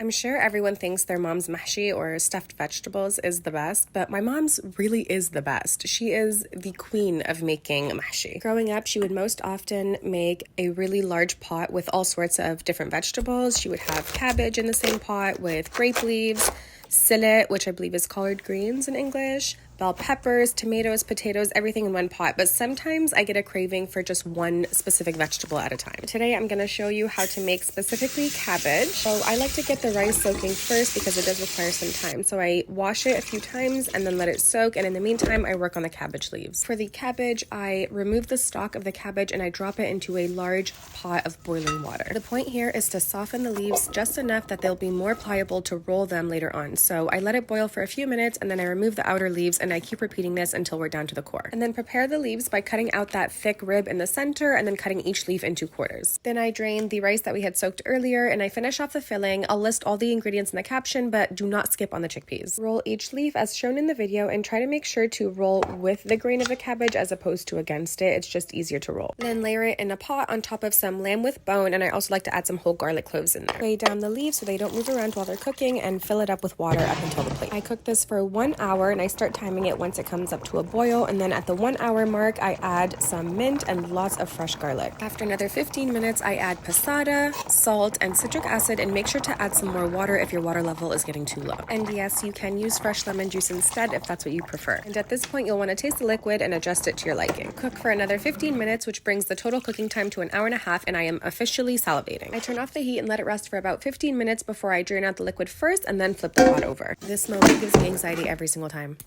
I'm sure everyone thinks their mom's mahshi or stuffed vegetables is the best, but my mom's really is the best. She is the queen of making mahshi. Growing up, she would most often make a really large pot with all sorts of different vegetables. She would have cabbage in the same pot with grape leaves, sillet, which I believe is collard greens in English, bell peppers, tomatoes, potatoes, everything in one pot. But sometimes I get a craving for just one specific vegetable at a time. Today I'm going to show you how to make specifically cabbage. So I like to get the rice soaking first because it does require some time. So I wash it a few times and then let it soak, and in the meantime I work on the cabbage leaves. For the cabbage, I remove the stalk of the cabbage and I drop it into a large pot of boiling water. The point here is to soften the leaves just enough that they'll be more pliable to roll them later on. So I let it boil for a few minutes and then I remove the outer leaves, and I keep repeating this until we're down to the core. And then prepare the leaves by cutting out that thick rib in the center and then cutting each leaf into quarters. Then I drain the rice that we had soaked earlier and I finish off the filling. I'll list all the ingredients in the caption, but do not skip on the chickpeas. Roll each leaf as shown in the video and try to make sure to roll with the grain of the cabbage as opposed to against it. It's just easier to roll. Then layer it in a pot on top of some lamb with bone, and I also like to add some whole garlic cloves in there. Lay down the leaves so they don't move around while they're cooking and fill it up with water up until the plate. I cook this for 1 hour and I start timing it once it comes up to a boil, and then at the 1 hour mark I add some mint and lots of fresh garlic. After another 15 minutes I add passata, salt, and citric acid, and make sure to add some more water if your water level is getting too low. And yes, you can use fresh lemon juice instead if that's what you prefer. And at this point you'll want to taste the liquid and adjust it to your liking. Cook for another 15 minutes, which brings the total cooking time to 1.5 hours, and I am officially salivating. I turn off the heat and let it rest for about 15 minutes before I drain out the liquid first and then flip the pot over. This moment gives me anxiety every single time.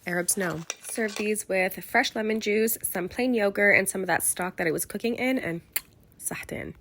Arabs know. Serve these with fresh lemon juice, some plain yogurt, and some of that stock that I was cooking in, and sahtin.